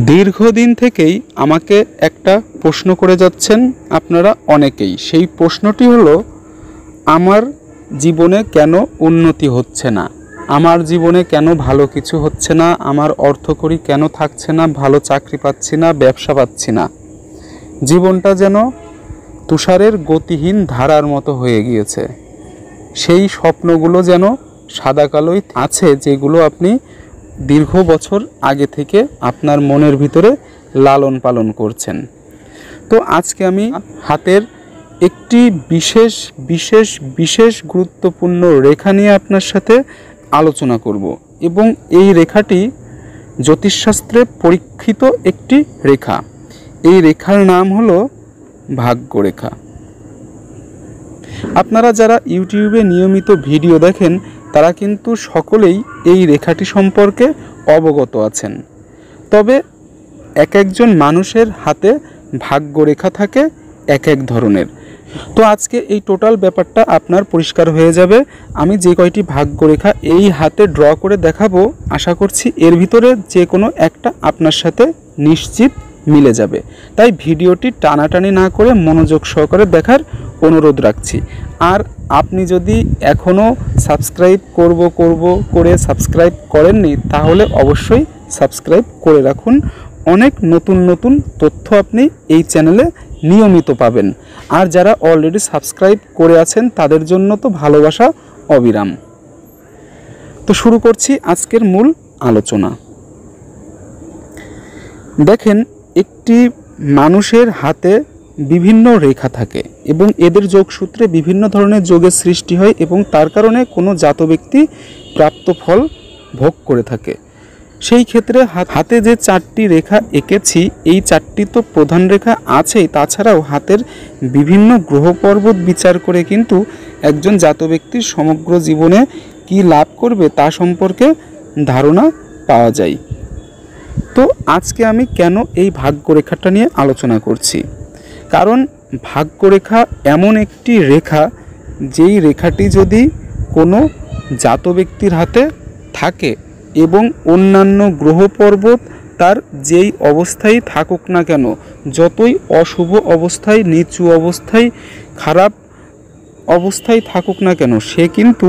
দীর্ঘদিন থেকেই আমাকে একটা প্রশ্ন করে যাচ্ছেন আপনারা অনেকেই। সেই প্রশ্নটি হলো, আমার জীবনে কেন উন্নতি হচ্ছে না, আমার জীবনে কেন ভালো কিছু হচ্ছে না, আমার অর্থকড়ি কেন থাকছে না, ভালো চাকরি পাচ্ছি না, ব্যবসা পাচ্ছি না, জীবনটা যেন তুষারের গতিহীন ধারার মতো হয়ে গিয়েছে। সেই স্বপ্নগুলো যেন সাদা কালোই আছে, যেগুলো আপনি দীর্ঘ বছর আগে থেকে আপনার মনের ভিতরে লালন পালন করছেন। তো আজকে আমি হাতের একটি বিশেষ বিশেষ বিশেষ গুরুত্বপূর্ণ রেখা নিয়ে আপনার সাথে আলোচনা করব, এবং এই রেখাটি জ্যোতিষশাস্ত্রে পরীক্ষিত একটি রেখা। এই রেখার নাম হলো ভাগ্যরেখা। আপনারা যারা ইউটিউবে নিয়মিত ভিডিও দেখেন তারা কিন্তু সকলেই এই রেখাটি সম্পর্কে অবগত আছেন। তবে এক একজন মানুষের হাতে ভাগ্যরেখা থাকে এক এক ধরনের। তো আজকে এই টোটাল ব্যাপারটা আপনার পরিষ্কার হয়ে যাবে। আমি যে কয়টি ভাগ্যরেখা এই হাতে ড্র করে দেখাবো, আশা করছি এর ভিতরে যে কোনো একটা আপনার সাথে নিশ্চিত মিলে যাবে। তাই ভিডিওটি টানাটানি না করে মনোযোগ সহকারে দেখার অনুরোধ রাখছি। আর আপনি যদি এখনও সাবস্ক্রাইব করে সাবস্ক্রাইব করেননি, তাহলে অবশ্যই সাবস্ক্রাইব করে রাখুন। অনেক নতুন নতুন তথ্য আপনি এই চ্যানেলে নিয়মিত পাবেন। আর যারা অলরেডি সাবস্ক্রাইব করে আছেন তাদের জন্য তো ভালোবাসা অবিরাম। তো শুরু করছি আজকের মূল আলোচনা। দেখেন, একটি মানুষের হাতে বিভিন্ন রেখা থাকে এবং এদের যোগসূত্রে বিভিন্ন ধরনের যোগের সৃষ্টি হয়, এবং তার কারণে কোনো জাত ব্যক্তি প্রাপ্ত ফল ভোগ করে থাকে। সেই ক্ষেত্রে হাতে যে চারটি রেখা এঁকেছি, এই চারটি তো প্রধান রেখা আছেই, তাছাড়াও হাতের বিভিন্ন গ্রহ পর্বত বিচার করে কিন্তু একজন জাত ব্যক্তির সমগ্র জীবনে কি লাভ করবে তা সম্পর্কে ধারণা পাওয়া যায়। তো আজকে আমি কেন এই ভাগ্যরেখাটা নিয়ে আলোচনা করছি, কারণ ভাগ্যরেখা এমন একটি রেখা, যেই রেখাটি যদি কোনো জাত ব্যক্তির হাতে থাকে এবং অন্যান্য গ্রহ পর্বত তার যেই অবস্থায় থাকুক না কেন, যতই অশুভ অবস্থায়, নিচু অবস্থায়, খারাপ অবস্থায় থাকুক না কেন, সে কিন্তু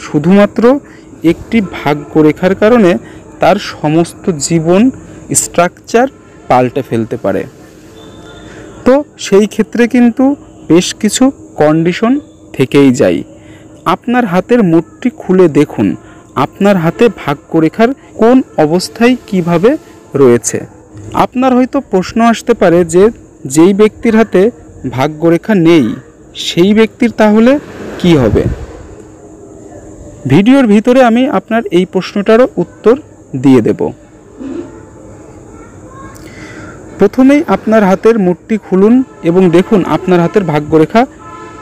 শুধুমাত্র একটি ভাগ্যরেখার কারণে তার সমস্ত জীবন স্ট্রাকচার পাল্টে ফেলতে পারে। তো সেই ক্ষেত্রে কিন্তু বেশ কিছু কন্ডিশন থেকেই যায়। আপনার হাতের মুঠটি খুলে দেখুন, আপনার হাতে ভাগ্যরেখার কোন অবস্থায় কিভাবে রয়েছে। আপনার হয়তো প্রশ্ন আসতে পারে যে যেই ব্যক্তির হাতে ভাগ্যরেখা নেই সেই ব্যক্তির তাহলে কি হবে। ভিডিওর ভিতরে আমি আপনার এই প্রশ্নটারও উত্তর দিয়ে দেব। প্রথমেই আপনার হাতের মুঠটি খুলুন এবং দেখুন আপনার হাতের ভাগ্যরেখা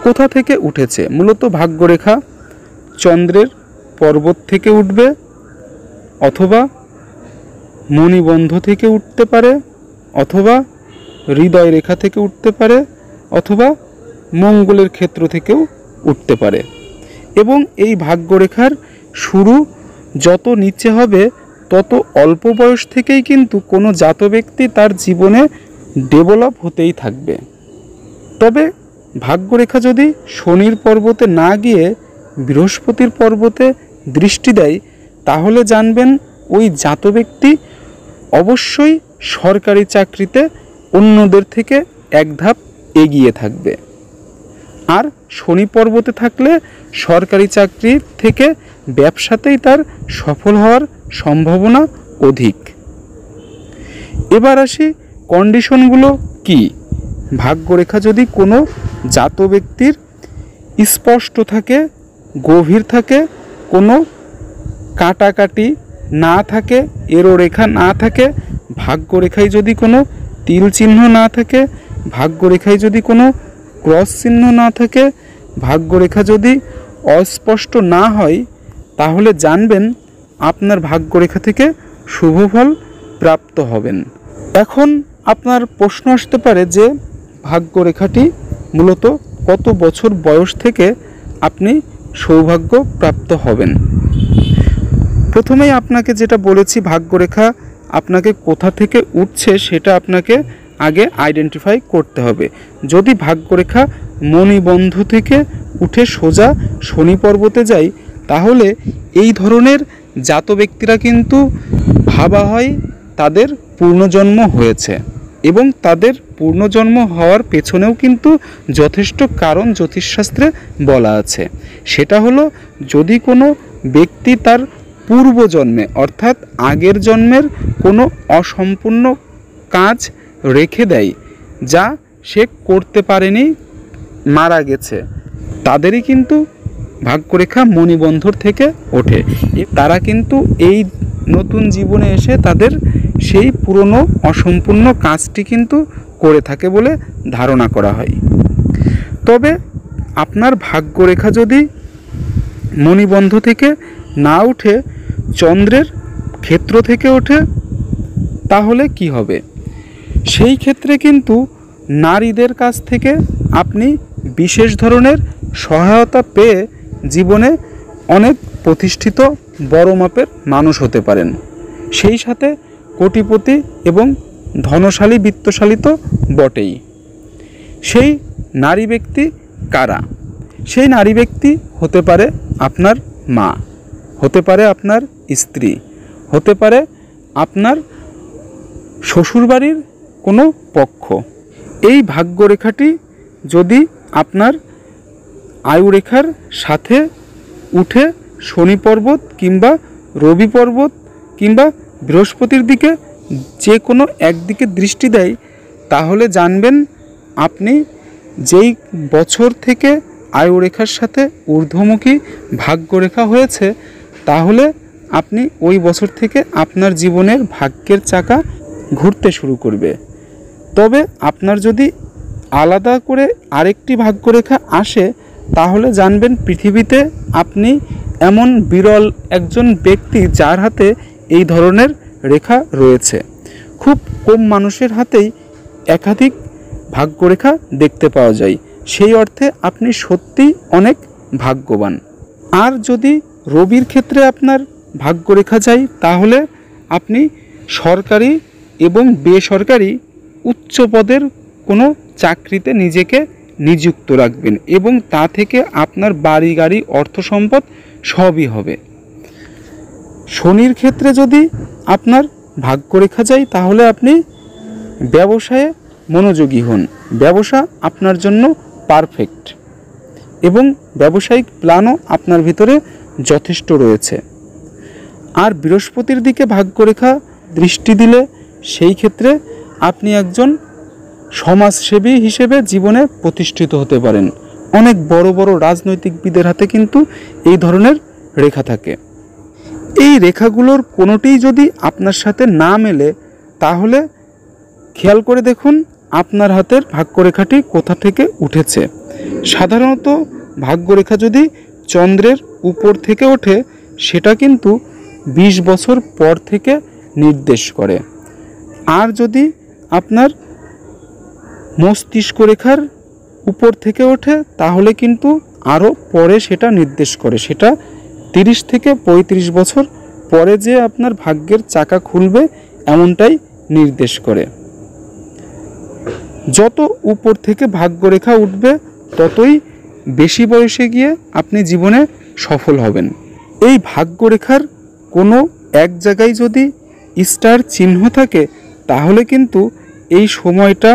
কোথা থেকে উঠেছে। মূলত ভাগ্যরেখা চন্দ্রের পর্বত থেকে উঠবে, অথবা মণিবন্ধ থেকে উঠতে পারে, অথবা হৃদয় রেখা থেকে উঠতে পারে, অথবা মঙ্গলের ক্ষেত্র থেকেও উঠতে পারে। এবং এই ভাগ্যরেখার শুরু যত নিচে হবে তত অল্প বয়স থেকেই কিন্তু কোনো জাত ব্যক্তি তার জীবনে ডেভেলপ হতেই থাকবে। তবে ভাগ্যরেখা যদি শনির পর্বতে না গিয়ে বৃহস্পতির পর্বতে দৃষ্টি দেয়, তাহলে জানবেন ওই জাত ব্যক্তি অবশ্যই সরকারি চাকরিতে অন্যদের থেকে এক ধাপ এগিয়ে থাকবে। আর শনি পর্বতে থাকলে সরকারি চাকরি থেকে ব্যবসাতেই তার সফল হওয়ার সম্ভাবনা অধিক। এবার আসি কন্ডিশনগুলো কি। ভাগ্যরেখা যদি কোনো জাত ব্যক্তির স্পষ্ট থাকে, গভীর থাকে, কোনো কাটাকাটি না থাকে, এরো রেখা না থাকে, ভাগ্যরেখায় যদি কোনো তিল চিহ্ন না থাকে, ভাগ্যরেখায় যদি কোনো ক্রস চিহ্ন না থাকে, ভাগ্যরেখা যদি অস্পষ্ট না হয়, তাহলে জানবেন আপনার ভাগ্যরেখা থেকে শুভ ফল প্রাপ্ত হবেন। এখন আপনার প্রশ্ন আসতে পারে যে ভাগ্যরেখাটি মূলত কত বছর বয়স থেকে আপনি সৌভাগ্য প্রাপ্ত হবেন। প্রথমেই আপনাকে যেটা বলেছি, ভাগ্যরেখা আপনাকে কোথা থেকে উঠছে সেটা আপনাকে আগে আইডেন্টিফাই করতে হবে। যদি ভাগ্যরেখা মণিবন্ধ থেকে উঠে সোজা শনি পর্বতে যায়, তাহলে এই ধরনের জাত ব্যক্তিরা কিন্তু ভাবা হয় তাদের পূর্ণজন্ম হয়েছে, এবং তাদের পূর্ণজন্ম হওয়ার পেছনেও কিন্তু যথেষ্ট কারণ জ্যোতিষশাস্ত্রে বলা আছে। সেটা হলো, যদি কোনো ব্যক্তি তার পূর্বজন্মে অর্থাৎ আগের জন্মের কোনো অসম্পূর্ণ কাজ রেখে দেয়, যা সে করতে পারেনি, মারা গেছে, তাদেরই কিন্তু ভাগ্যরেখা মণিবন্ধর থেকে ওঠে। তারা কিন্তু এই নতুন জীবনে এসে তাদের সেই পুরনো অসম্পূর্ণ কাজটি কিন্তু করে থাকে বলে ধারণা করা হয়। তবে আপনার ভাগ্যরেখা যদি মণিবন্ধ থেকে না উঠে চন্দ্রের ক্ষেত্র থেকে ওঠে, তাহলে কি হবে? সেই ক্ষেত্রে কিন্তু নারীদের কাছ থেকে আপনি বিশেষ ধরনের সহায়তা পেয়ে জীবনে অনেক প্রতিষ্ঠিত বড় মাপের মানুষ হতে পারেন। সেই সাথে কোটিপতি এবং ধনশালী বিত্তশালী তো বটেই। সেই নারী ব্যক্তি কারা? সেই নারী ব্যক্তি হতে পারে আপনার মা, হতে পারে আপনার স্ত্রী, হতে পারে আপনার শ্বশুরবাড়ির কোনো পক্ষ। এই ভাগ্যরেখাটি যদি আপনার আয়ুরেখার সাথে উঠে শনি পর্বত কিংবা রবি পর্বত কিংবা বৃহস্পতির দিকে যে কোনো একদিকে দৃষ্টি দেয়, তাহলে জানবেন আপনি যেই বছর থেকে আয়ুরেখার সাথে ঊর্ধ্বমুখী ভাগ্যরেখা হয়েছে, তাহলে আপনি ওই বছর থেকে আপনার জীবনের ভাগ্যের চাকা ঘুরতে শুরু করবে। তবে আপনার যদি আলাদা করে আরেকটি ভাগ্যরেখা আসে, তাহলে জানবেন পৃথিবীতে আপনি এমন বিরল একজন ব্যক্তি যার হাতে এই ধরনের রেখা রয়েছে। খুব কম মানুষের হাতেই একাধিক ভাগ্যরেখা দেখতে পাওয়া যায়। সেই অর্থে আপনি সত্যিই অনেক ভাগ্যবান। আর যদি রবির ক্ষেত্রে আপনার ভাগ্যরেখা যায়, তাহলে আপনি সরকারি এবং বেসরকারি উচ্চ পদের কোনো চাকরিতে নিজেকে নিযুক্ত রাখবেন, এবং তা থেকে আপনার বাড়ি গাড়ি অর্থ সম্পদ সবই হবে। শনির ক্ষেত্রে যদি আপনার ভাগ্যরেখা যায়, তাহলে আপনি ব্যবসায়ে মনোযোগী হন, ব্যবসা আপনার জন্য পারফেক্ট, এবং ব্যবসায়িক প্ল্যানও আপনার ভিতরে যথেষ্ট রয়েছে। আর বৃহস্পতির দিকে ভাগ্যরেখা দৃষ্টি দিলে সেই ক্ষেত্রে আপনি একজন সমাজসেবী হিসেবে জীবনে প্রতিষ্ঠিত হতে পারেন। অনেক বড় বড় রাজনৈতিকবিদের হাতে কিন্তু এই ধরনের রেখা থাকে। এই রেখাগুলোর কোনোটিই যদি আপনার সাথে না মেলে, তাহলে খেয়াল করে দেখুন আপনার হাতের ভাগ্যরেখাটি কোথা থেকে উঠেছে। সাধারণত ভাগ্যরেখা যদি চন্দ্রের উপর থেকে ওঠে, সেটা কিন্তু 20 বছর পর থেকে নির্দেশ করে। আর যদি আপনার মস্তিষ্ক রেখার উপর থেকে ওঠে, তাহলে কিন্তু আরও পরে সেটা নির্দেশ করে। সেটা 30 থেকে 35 বছর পরে যে আপনার ভাগ্যের চাকা খুলবে, এমনটাই নির্দেশ করে। যত উপর থেকে ভাগ্যরেখা উঠবে, ততই বেশি বয়সে গিয়ে আপনি জীবনে সফল হবেন। এই ভাগ্যরেখার কোনো এক জায়গায় যদি স্টার চিহ্ন থাকে, তাহলে কিন্তু এই সময়টা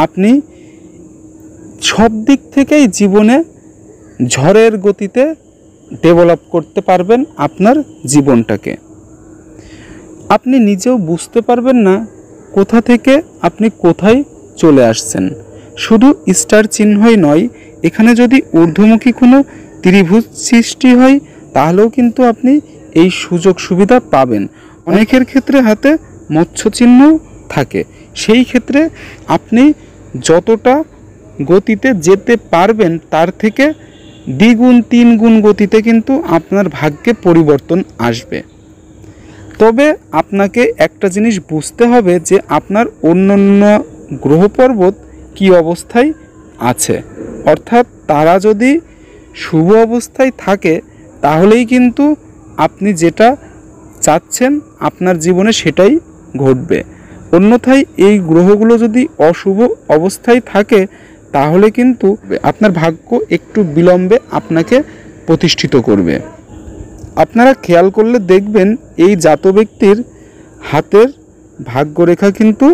আপনি সব দিক থেকেই জীবনে ঝড়ের গতিতে ডেভেলপ করতে পারবেন আপনার জীবনটাকে। আপনি নিজেও বুঝতে পারবেন না কোথা থেকে আপনি কোথায় চলে আসছেন। শুধু স্টার চিহ্নই নয়, এখানে যদি ঊর্ধ্বমুখী কোনো ত্রিভুজ সৃষ্টি হয়, তাহলেও কিন্তু আপনি এই সুযোগ সুবিধা পাবেন। অনেকের ক্ষেত্রে হাতে মৎস্য চিহ্ন থাকে। সেই ক্ষেত্রে আপনি যতটা গতিতে যেতে পারবেন, তার থেকে দ্বিগুণ 3 গুণ গতিতে কিন্তু আপনার ভাগ্যে পরিবর্তন আসবে। তবে আপনাকে একটা জিনিস বুঝতে হবে যে আপনার অন্যান্য গ্রহ পর্বত কী অবস্থায় আছে। অর্থাৎ তারা যদি শুভ অবস্থায় থাকে, তাহলেই কিন্তু আপনি যেটা চাচ্ছেন আপনার জীবনে সেটাই ঘটবে। অন্যথায় এই গ্রহগুলো যদি অশুভ অবস্থায় থাকে তাহলে কিন্তু আপনার ভাগ্য একটু বিলম্বে আপনাকে প্রতিষ্ঠিত করবে। আপনারা খেয়াল করলে দেখবেন এই জাত ব্যক্তির হাতের ভাগ্যরেখা কিন্তু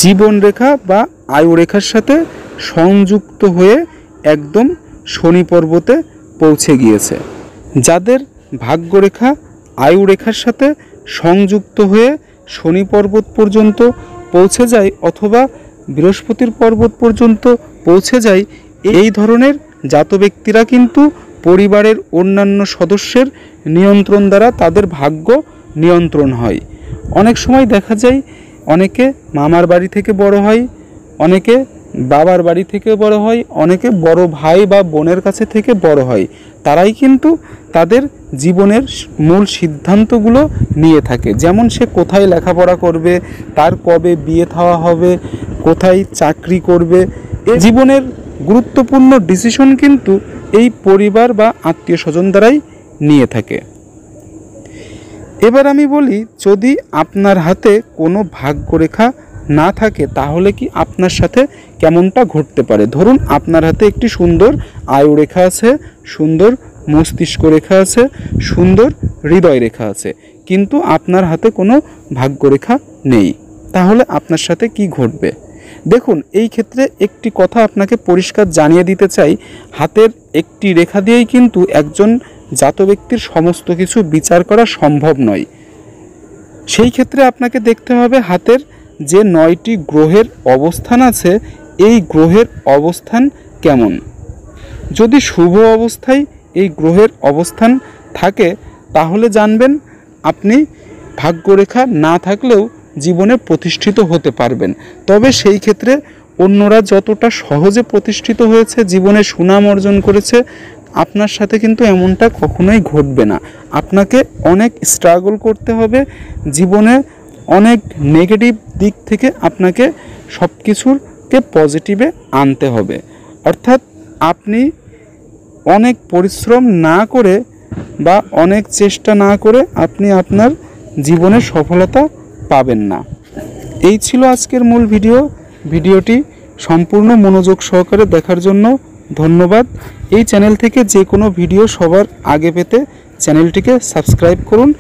জীবনরেখা বা আয়ুরেখার সাথে সংযুক্ত হয়ে একদম শনি পর্বতে পৌঁছে গিয়েছে। যাদের ভাগ্যরেখা আয়ুরেখার সাথে সংযুক্ত হয়ে শনি পর্বত পর্যন্ত পৌঁছে যায় অথবা বৃহস্পতির পর্বত পর্যন্ত পৌঁছে যায়, এই ধরনের জাত ব্যক্তিরা কিন্তু পরিবারের অন্যান্য সদস্যের নিয়ন্ত্রণ দ্বারা তাদের ভাগ্য নিয়ন্ত্রণ হয়। অনেক সময় দেখা যায় অনেকে মামার বাড়ি থেকে বড় হয়, অনেকে বাবার বাড়ি থেকে বড় হয়, অনেকে বড় ভাই বা বোনের কাছে থেকে বড় হয়। তারাই কিন্তু তাদের জীবনের মূল সিদ্ধান্তগুলো নিয়ে থাকে। যেমন সে কোথায় লেখাপড়া করবে, তার কবে বিয়ে থাওয়া হবে, কোথায় চাকরি করবে, এই জীবনের গুরুত্বপূর্ণ ডিসিশন কিন্তু এই পরিবার বা আত্মীয় স্বজন দ্বারাই নিয়ে থাকে। এবার আমি বলি, যদি আপনার হাতে কোনো ভাগ্যরেখা না থাকে তাহলে কি আপনার সাথে কেমনটা ঘটতে পারে। ধরুন আপনার হাতে একটি সুন্দর আয়ুরেখা আছে, সুন্দর মস্তিষ্ক রেখা আছে, সুন্দর হৃদয় রেখা আছে, কিন্তু আপনার হাতে কোনো ভাগ্যরেখা নেই, তাহলে আপনার সাথে কি ঘটবে। দেখুন, এই ক্ষেত্রে একটি কথা আপনাকে পরিষ্কার জানিয়ে দিতে চাই, হাতের একটি রেখা দিয়েই কিন্তু একজন জাত ব্যক্তির সমস্ত কিছু বিচার করা সম্ভব নয়। সেই ক্ষেত্রে আপনাকে দেখতে হবে হাতের যে 9টি গ্রহের অবস্থান আছে, এই গ্রহের অবস্থান কেমন। যদি শুভ অবস্থায় এই গ্রহের অবস্থান থাকে তাহলে জানবেন আপনি ভাগ্যরেখা না থাকলেও জীবনে প্রতিষ্ঠিত হতে পারবেন। তবে সেই ক্ষেত্রে অন্যরা যতটা সহজে প্রতিষ্ঠিত হয়েছে, জীবনে সুনাম অর্জন করেছে, আপনার সাথে কিন্তু এমনটা কখনোই ঘটবে না। আপনাকে অনেক স্ট্রাগল করতে হবে, জীবনে অনেক নেগেটিভ দিক থেকে আপনাকে সব কিছুকে পজিটিভে আনতে হবে। অর্থাৎ আপনি অনেক পরিশ্রম না করে বা অনেক চেষ্টা না করে আপনি আপনার জীবনে সফলতা পাবেন না। এই ছিল আজকের মূল ভিডিওটি সম্পূর্ণ মনোযোগ সহকারে দেখার জন্য ধন্যবাদ। এই চ্যানেল থেকে যে কোনো ভিডিও সবার আগে পেতে চ্যানেলটিকে সাবস্ক্রাইব করুন,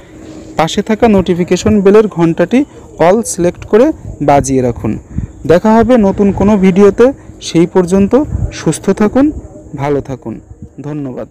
পাশে থাকা নোটিফিকেশন বেলের ঘন্টাটি অল সিলেক্ট করে বাজিয়ে রাখুন। দেখা হবে নতুন কোনো ভিডিওতে। সেই পর্যন্ত সুস্থ থাকুন, ভালো থাকুন। ধন্যবাদ।